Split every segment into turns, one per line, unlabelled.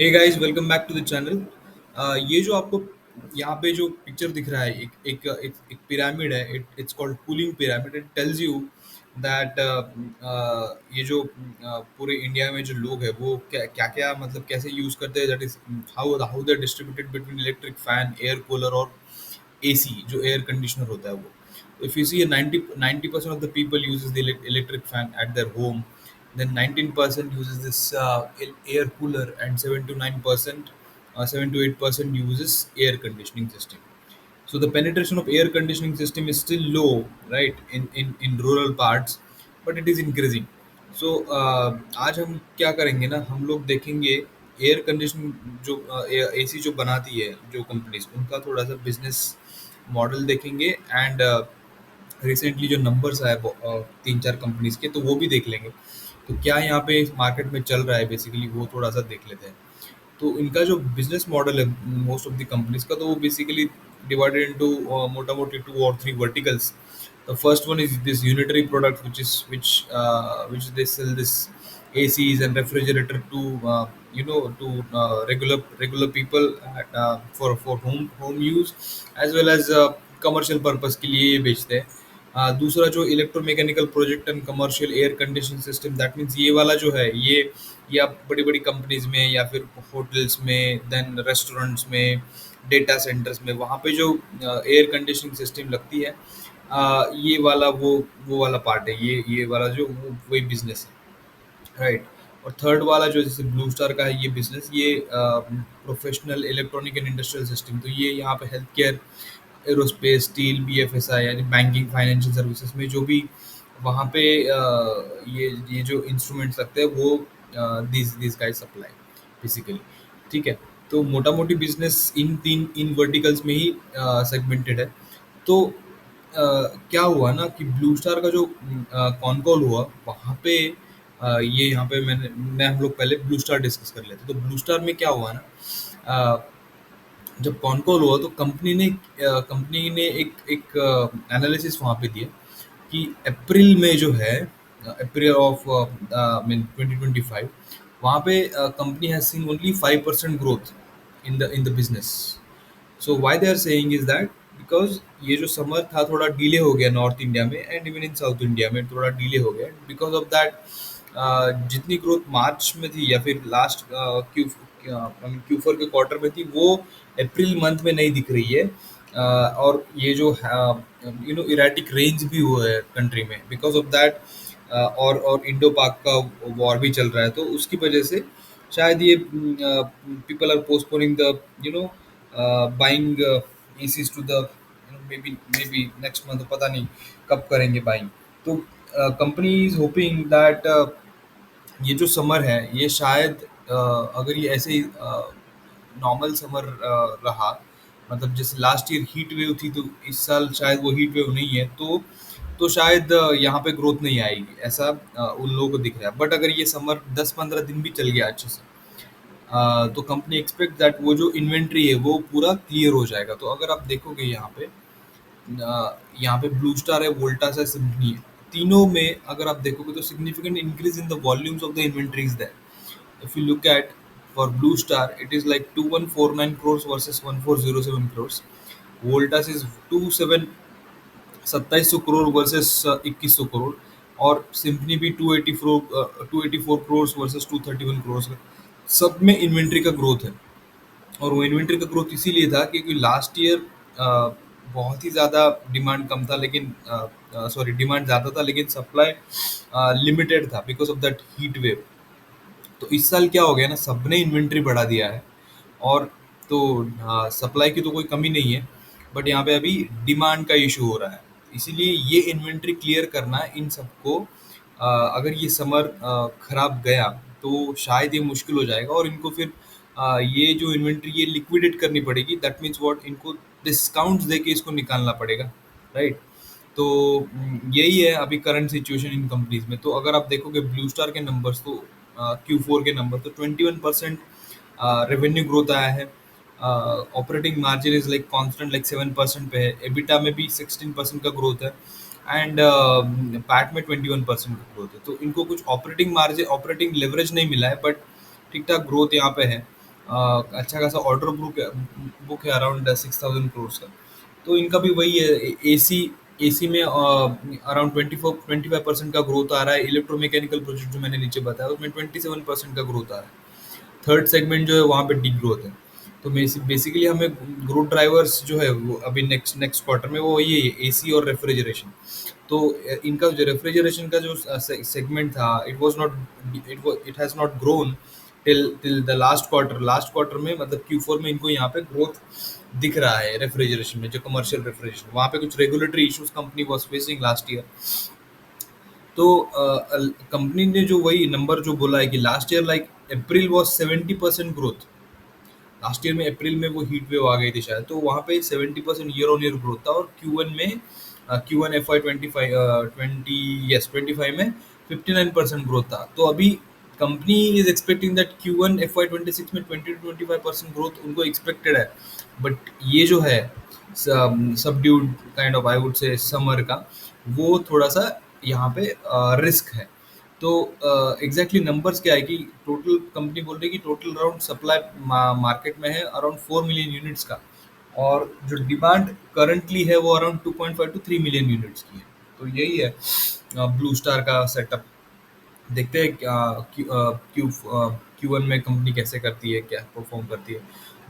Hey guys, welcome back to the channel. ये जो आपको यहाँ पे जो पिक्चर दिख रहा है, एक पिरामिड है। It's called cooling pyramid. It tells you that ये जो पूरे इंडिया में जो लोग है वो क्या क्या क्या मतलब कैसे यूज करते हैं। That is how how they distributed between electric fan, air cooler और एसी जो एयर कंडीशनर होता है वो। If you see 90% of the people uses the electric fan at their home, then 19% uses this air cooler, and 7 to 9%, 7 to 8% uses air conditioning system. So the penetration of air conditioning system is still low, right, in rural parts, but it is increasing. So आज हम क्या करेंगे ना, हम लोग देखेंगे air conditioning जो AC जो बनाती है जो कंपनीज, उनका थोड़ा सा बिजनेस मॉडल देखेंगे। एंड रिसेंटली जो नंबर्स आए 3-4 कंपनीज के, तो वो भी देख लेंगे। तो क्या यहाँ पे मार्केट में चल रहा है बेसिकली वो थोड़ा सा देख लेते हैं। तो इनका जो बिजनेस मॉडल है मोस्ट ऑफ द कंपनीज का, तो वो बेसिकली डिवाइडेड इनटू मोटा मोटी 2 or 3 verticals. The first one is this unitary product, which they sell this ACs and refrigerator to regular people for home use, as well as commercial purpose के लिए ये बेचते हैं। दूसरा जो electromechanical project and commercial air conditioning system, that means ये वाला जो है ये आप बड़ी बड़ी कंपनीज में या फिर होटल्स में, देन रेस्टोरेंट्स में, डेटा सेंटर्स में, वहाँ पे जो एयर कंडीशनिंग सिस्टम लगती है, ये वाला वो वाला पार्ट है। ये वाला जो वही बिजनेस है, राइट। और थर्ड वाला जो जैसे ब्लू स्टार का है ये बिजनेस, ये professional electronic and industrial system. तो ये यहाँ पे health care, aerospace, steel, BFSI यानी बैंकिंग फाइनेंशियल सर्विसेज में जो भी वहाँ पे ये जो इंस्ट्रूमेंट्स लगते हैं वो दिस गाइस सप्लाई बेसिकली। ठीक है। तो मोटा मोटी बिजनेस इन वर्टिकल्स में ही सेगमेंटेड है। तो क्या हुआ ना कि ब्लू स्टार का जो कॉन कॉल हुआ वहाँ पे, ये यहाँ पे मैं हम लोग पहले ब्लू स्टार डिस्कस कर लेते। तो ब्लू स्टार में क्या हुआ ना, अ, जब कॉन कॉल हुआ तो कंपनी ने एक एक एनालिसिस वहाँ पे दिया कि अप्रैल में जो है, अप्रैल ऑफ मीन 2025, वहाँ पे company has seen only 5% growth in the business. So why they are saying is that because ये जो समर था थोड़ा डिले हो गया नॉर्थ इंडिया में, and even in south India में थोड़ा डिले हो गया। बिकॉज ऑफ दैट जितनी ग्रोथ मार्च में थी या फिर लास्ट क्यू4 के क्वार्टर में थी, वो अप्रैल मंथ में नहीं दिख रही है। और ये जो इराटिक रेंज भी हुआ है कंट्री में बिकॉज ऑफ दैट, और इंडो पाक का वॉर भी चल रहा है, तो उसकी वजह से शायद ये people are postponing the you know buying ACs to the maybe next month, पता नहीं कब करेंगे बाइंग। तो कंपनी इज होपिंग दैट ये जो समर है ये शायद अगर ये ऐसे ही नॉर्मल समर रहा, मतलब जैसे लास्ट ईयर हीट वेव थी, तो इस साल शायद वो हीट वेव नहीं है, तो शायद यहाँ पे ग्रोथ नहीं आएगी, ऐसा उन लोगों को दिख रहा है। बट अगर ये समर 10-15 दिन भी चल गया अच्छे से, तो कंपनी एक्सपेक्ट दैट वो जो इन्वेंट्री है वो पूरा क्लियर हो जाएगा। तो अगर आप देखोगे यहाँ पे ब्लू स्टार है, वोल्टास है, सिम्फनी है, तीनों में अगर आप देखोगे तो significant increase in the volumes of the inventory is there. If you look at for Blue Star, it is like 2149 crores versus 1407 crores. Voltas is 2700 versus 2100 crore. और सिम्फनी भी 284 वर्सेस 231 करोड़। सब में इन्वेंट्री का ग्रोथ है। और वो इन्वेंट्री का growth इसीलिए था क्योंकि लास्ट ईयर बहुत ही ज़्यादा डिमांड कम था, लेकिन सॉरी डिमांड ज़्यादा था लेकिन सप्लाई लिमिटेड था because of that heat wave. तो इस साल क्या हो गया ना, सबने इन्वेंट्री बढ़ा दिया है। और तो सप्लाई की तो कोई कमी नहीं है, बट यहाँ पे अभी डिमांड का इशू हो रहा है। इसीलिए ये इन्वेंट्री क्लियर करना इन सबको, अगर ये समर खराब गया तो शायद ये मुश्किल हो जाएगा और इनको फिर ये जो इन्वेंट्री ये लिक्विडेट करनी पड़ेगी। दैट मीन्स व्हाट, इनको डिस्काउंट्स दे के इसको निकालना पड़ेगा, राइट। तो यही है अभी करंट सिचुएशन इन कंपनीज में। तो अगर आप देखोगे ब्लू स्टार के नंबर्स, तो क्यू4 के नंबर, तो 21% रेवेन्यू ग्रोथ आया है। Operating margin is like constant, like 7% पे है। एबिटा में भी 16% का ग्रोथ है। एंड पैट में 21% का ग्रोथ है। तो इनको कुछ ऑपरेटिंग मार्जिन, ऑपरेटिंग लेवरेज नहीं मिला है, बट ठीक ठाक ग्रोथ यहाँ पे है। अच्छा खासा ऑर्डर बुक है अराउंड 6,000 करोड़ का। तो इनका भी वही है, एसी एसी में अराउंड 25% का ग्रोथ आ रहा है। इलेक्ट्रोमैकेनिकल प्रोजेक्ट जो मैंने नीचे बताया उसमें 27% का ग्रोथ आ रहा है। थर्ड सेगमेंट जो है वहाँ पे डी ग्रोथ है। तो बेसिकली हमें ग्रोथ ड्राइवर्स जो है वो अभी नेक्स्ट नेक्स्ट क्वार्टर में वो ये एसी और रेफ्रिजरेशन। तो इनका जो रेफ्रिजरेशन का जो सेगमेंट था, it has not grown till the last quarter में, मतलब Q4 में इनको यहाँ पे ग्रोथ दिख रहा है रेफ्रिजरेशन में, जो कमर्शियल रेफ्रिजरेशन वहाँ पे कुछ regulatory issues company was facing last year. तो कंपनी ने जो वही नंबर जो बोला है कि last year like April was 70% growth. Last year में अप्रैल में वो हीट वेव आ गई थी शायद, तो वहाँ पे 70% ईयर ऑन ईयर ग्रोथ था। और Q1 FY25 में 59% ग्रोथ था। तो अभी company is expecting that Q1 FY26 में 20 to 25% ग्रोथ उनको एक्सपेक्टेड है। बट ये जो है subdued kind of, I would से, समर का, वो थोड़ा सा यहाँ पे रिस्क है। तो एग्जैक्टली नंबर्स क्या है कि टोटल कंपनी बोल रही है कि टोटल अराउंड सप्लाई मार्केट में है अराउंड 4 मिलियन यूनिट्स का। और जो डिमांड करंटली है वो अराउंड 2.5 to 3 मिलियन यूनिट्स की है। तो यही है ब्लू स्टार का सेटअप। देखते हैं क्या Q1 में कंपनी कैसे करती है, क्या परफॉर्म करती है।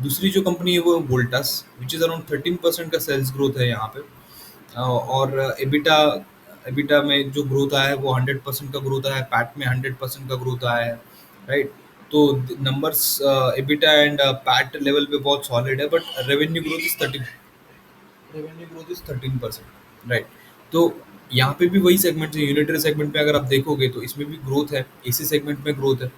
दूसरी जो कंपनी है वो वोल्टास, विच इज़ अराउंड 13% का सेल्स ग्रोथ है यहाँ पे। और एबिटा एबिटा में जो ग्रोथ आया है वो 100% का ग्रोथ आया है। पैट में 100% का ग्रोथ आया है, राइट। तो numbers EBITDA and PAT level पे बहुत सॉलिड है, but revenue growth is 13%, right. तो यहाँ पे भी वही सेगमेंट है, यूनिटरी सेगमेंट में अगर आप देखोगे तो इसमें भी ग्रोथ है, एसी सेगमेंट में ग्रोथ है,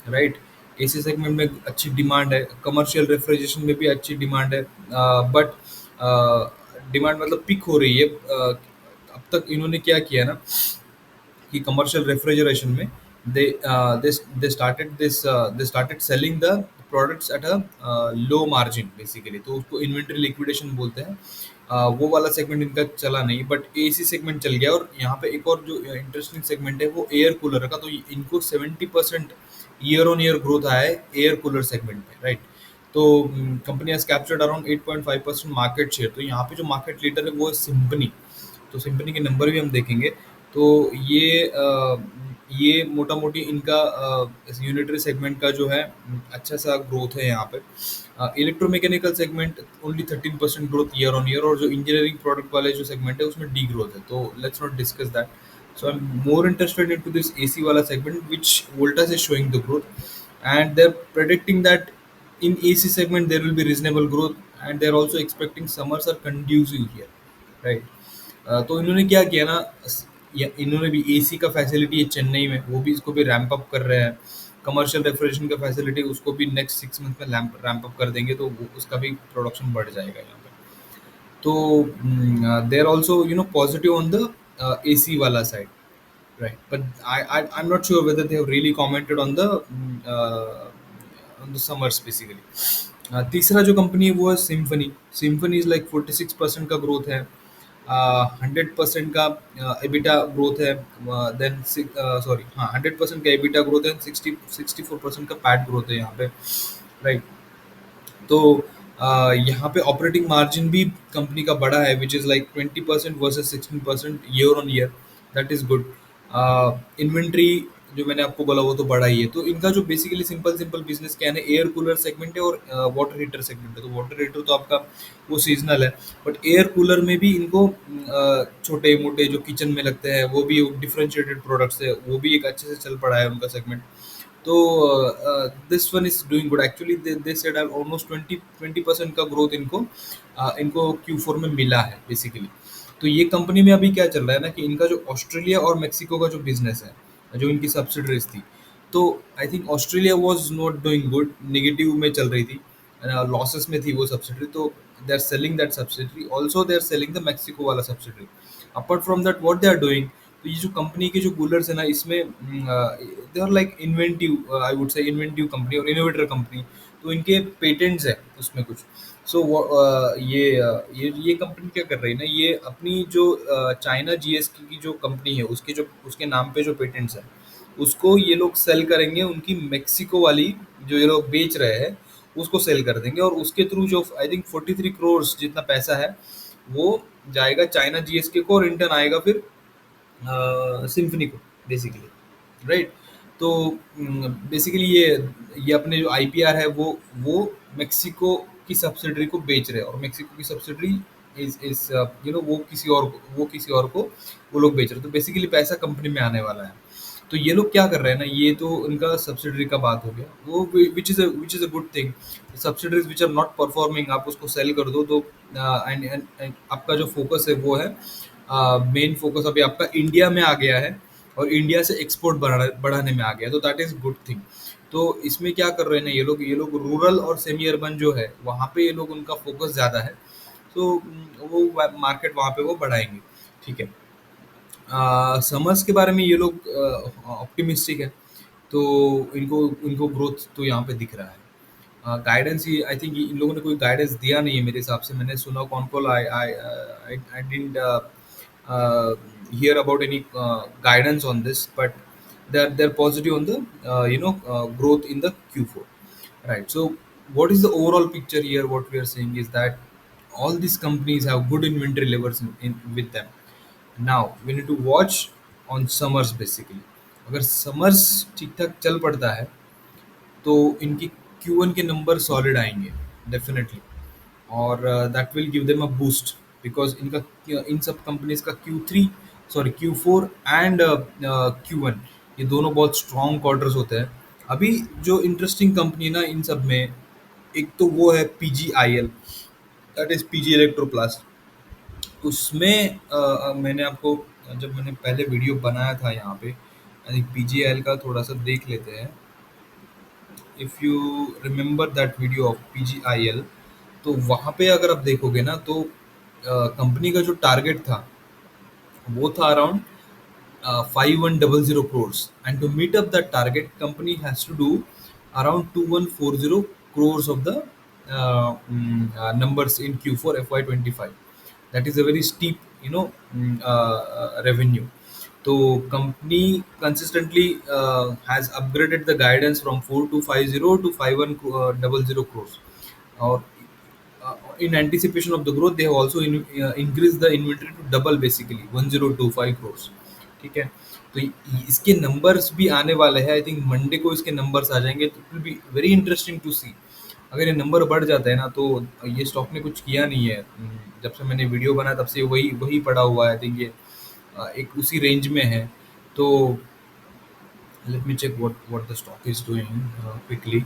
राइट। एसी सेगमेंट में अच्छी डिमांड है, कमर्शियल रेफ्रिजरेशन में भी अच्छी डिमांड है। बट डिमांड मतलब पिक हो रही है। अब तक इन्होंने क्या किया ना कि कमर्शियल रेफ्रिजरेशन में they they started selling the products at a low margin basically, तो उसको इन्वेंट्री लिक्विडेशन बोलते हैं। वो वाला सेगमेंट इनका चला नहीं, बट एसी सेगमेंट चल गया। और यहाँ पे एक और जो इंटरेस्टिंग सेगमेंट है वो एयर कूलर का। तो इनको 70% ईयर ऑन ईयर ग्रोथ आया है एयर कूलर सेगमेंट में, राइट। तो company has captured around 8.5% market share. तो यहाँ पे जो मार्केट लीडर है वो है सिम्फनी। तो सिम्फनी के नंबर भी हम देखेंगे। तो ये मोटा मोटी इनका यूनिटरी सेगमेंट का जो है अच्छा सा ग्रोथ है यहाँ पे। Electromechanical segment only 13% growth year on year. और जो इंजीनियरिंग प्रोडक्ट वाले जो सेगमेंट है उसमें डी ग्रोथ है। तो let's not discuss that. So I am more interested in to this AC वाला segment which Voltas is showing the growth, and they're predicting that in AC segment there will be reasonable growth, and they're also expecting summers are conducive here, right? तो इन्होंने क्या किया ना, इन्होंने भी AC का facility है चेन्नई में, वो भी इसको भी रैंप अप कर रहे हैं। कमर्शियल रेफ्रिजरेशन का फैसिलिटी उसको भी नेक्स्ट 6 मंथ में रैंप अप कर देंगे, तो उसका भी प्रोडक्शन बढ़ जाएगा यहाँ पे। तो they are also positive on the AC वाला side, right? But I'm not sure whether they have really commented on the summers basically. तीसरा जो कंपनी है वो है सिम्फनी। सिम्फनी इज लाइक 46% का ग्रोथ है, 100% का एबिटा ग्रोथ है, देन सॉरी हाँ 100% का एबिटा ग्रोथ है, 64% का पैट ग्रोथ है यहाँ पे, राइट। तो यहाँ पे ऑपरेटिंग मार्जिन भी कंपनी का बड़ा है, which is like 20% versus 16% year on year. That is good. Inventory जो मैंने आपको बोला वो तो बड़ा ही है। तो इनका जो बेसिकली सिंपल सिंपल बिजनेस क्या है ना, एयर कूलर सेगमेंट है और वाटर हीटर सेगमेंट है। तो वाटर हीटर तो आपका वो सीजनल है, बट एयर कूलर में भी इनको छोटे मोटे जो किचन में लगते हैं वो भी डिफरेंशिएटेड प्रोडक्ट्स है, वो भी एक अच्छे से चल पड़ा है उनका सेगमेंट। तो this one is doing good actually. They said almost 20% का ग्रोथ इनको Q4 में मिला है बेसिकली। तो ये कंपनी में अभी क्या चल रहा है ना कि इनका जो ऑस्ट्रेलिया और मेक्सिको का जो बिजनेस है, जो इनकी सब्सिडरीज थी, तो I think Australia was not doing good, negative में चल रही थी, लॉसेस में थी वो सब्सिडरी। तो they are selling that subsidiary, also they are selling the Mexico वाला subsidiary. Apart from that what they are doing, तो ये जो कंपनी के जो कूलर्स है ना, इसमें they are like inventive, I would say inventive company और इनोवेटर कंपनी। तो इनके पेटेंट्स है उसमें कुछ। सो ये कंपनी क्या कर रही है ना, ये अपनी जो चाइना जीएसटी की जो कंपनी है उसके जो उसके नाम पे जो पेटेंट्स है उसको ये लोग सेल करेंगे उनकी मेक्सिको वाली जो ये लोग बेच रहे हैं उसको सेल कर देंगे और उसके थ्रू जो आई थिंक 43 करोड़ जितना पैसा है वो जाएगा चाइना जीएसके को और इंटर्न आएगा फिर सिम्फनी को बेसिकली, राइट। तो बेसिकली ये अपने जो आईपीआर है वो मेक्सिको की सब्सिडरी को बेच रहे हैं और मेक्सिको की सब्सिडरी इस वो किसी और को वो लोग बेच रहे हैं, तो बेसिकली पैसा कंपनी में आने वाला है। तो ये लोग क्या कर रहे हैं ना, ये तो उनका सब्सिडरी का बात हो गया, वो which is a good thing. Subsidiaries which are not performing आप उसको सेल कर दो, तो एंड आपका जो फोकस है वो है, मेन फोकस अभी आपका इंडिया में आ गया है और इंडिया से एक्सपोर्ट बढ़ाने में आ गया है, तो दैट इज गुड थिंग। तो इसमें क्या कर रहे हैं ना ये लोग रूरल और सेमी अर्बन जो है वहाँ पे ये लोग उनका फोकस ज़्यादा है, तो वो मार्केट वहाँ पे वो बढ़ाएंगे, ठीक है। समर्स के बारे में ये लोग ऑप्टिमिस्टिक है, तो इनको इनको ग्रोथ तो यहाँ पे दिख रहा है। Guidance he I think in लोगों ने कोई गाइडेंस दिया नहीं है मेरे हिसाब से, मैंने सुना con call, I I I didn't hear about any guidance on this, but they're positive on the growth in the Q4, right? So what is the overall picture here? What we are saying is that all these companies have good inventory levels with them. Now we need to watch on summers basically. अगर summers ठीक ठाक चल पड़ता है तो इनकी Q1 के number solid आएंगे डेफिनेटली, और that will give them a boost, because इनका इन सब कंपनीज का Q4 एंड Q1 ये दोनों बहुत स्ट्रॉन्ग क्वार्टर्स होते हैं। अभी जो इंटरेस्टिंग कंपनी ना इन सब में, एक तो वो है PGIL, that is PG Electroplast. उसमें मैंने आपको, जब मैंने पहले वीडियो बनाया था यहाँ पे, आई थिंक PGIL का थोड़ा सा देख लेते हैं। If you remember that video of PGIL, तो वहाँ पे अगर आप देखोगे ना तो कंपनी का जो टारगेट था वो था around 5100 crores, and to meet up that target company has to do around 2140 crores of the numbers in Q4 FY25. That is a very steep revenue. तो company consistently has upgraded the guidance from 4250 to 5100 crores, और in anticipation of the growth they have also increased the inventory to double basically 1025 crores, ठीक है। तो इसके numbers भी आने वाले हैं, आई थिंक मंडे को इसके नंबर्स आ जाएंगे, तो it will be very interesting to see. अगर ये नंबर बढ़ जाता है ना तो ये स्टॉक ने कुछ किया नहीं है, जब से मैंने वीडियो बनाया तब से वही वही पड़ा हुआ है, आई थिंक ये एक उसी रेंज में है। तो let me check what the stock is doing quickly.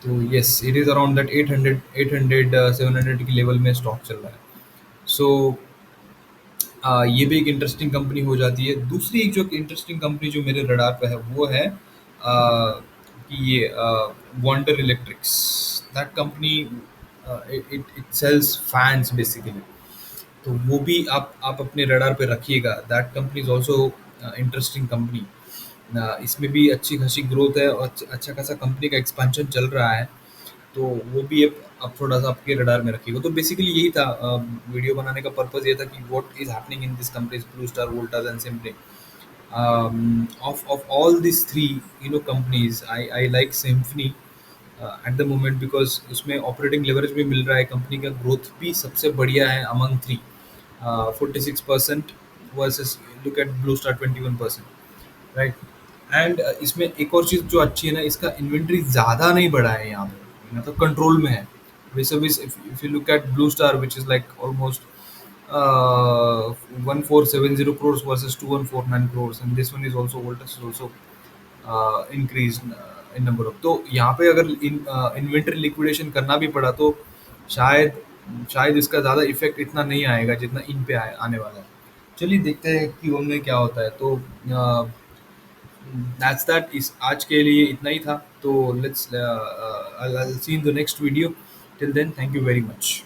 तो yes, it is around that 800 700 की लेवल में स्टॉक चल रहा है। सो ये भी एक इंटरेस्टिंग कंपनी हो जाती है। दूसरी एक जो इंटरेस्टिंग कंपनी जो मेरे रडार पे है वो है कि ये Wonder Electrics. That company it it sells fans basically, तो वो भी आप अपने रडार पे रखिएगा। That company is also interesting company. इसमें भी अच्छी खासी ग्रोथ है और अच्छा खासा कंपनी का एक्सपेंशन चल रहा है, तो वो भी आप थोड़ा सा आपके रडार में रखिएगा। तो बेसिकली यही था, वीडियो बनाने का पर्पस ये था कि what is happening in this companies, blue star, Voltas and simply. of all these three companies, I like Symphony at the moment, because उसमें ऑपरेटिंग लेवरेज भी मिल रहा है, कंपनी का ग्रोथ भी सबसे बढ़िया है among three, 46% versus look at blue star 21%, right. And इसमें एक और चीज़ जो अच्छी है ना, इसका इन्वेंट्री ज़्यादा नहीं बढ़ा है यहाँ पे, मतलब कंट्रोल में है। वैसे भी if you look at blue star which is like almost 1470 crores versus 2149 crores, and this one is also, Voltas is also increased in number of। तो यहाँ पे अगर इन्वेंट्री लिक्विडेशन करना भी पड़ा तो शायद शायद इसका ज़्यादा इफेक्ट इतना नहीं आएगा जितना इन पे आने वाला है। चलिए देखते हैं कि उनमें क्या होता है। तो दैट्स दैट, इस आज के लिए इतना ही था। तो let's see in the next video. Till then, thank you very much.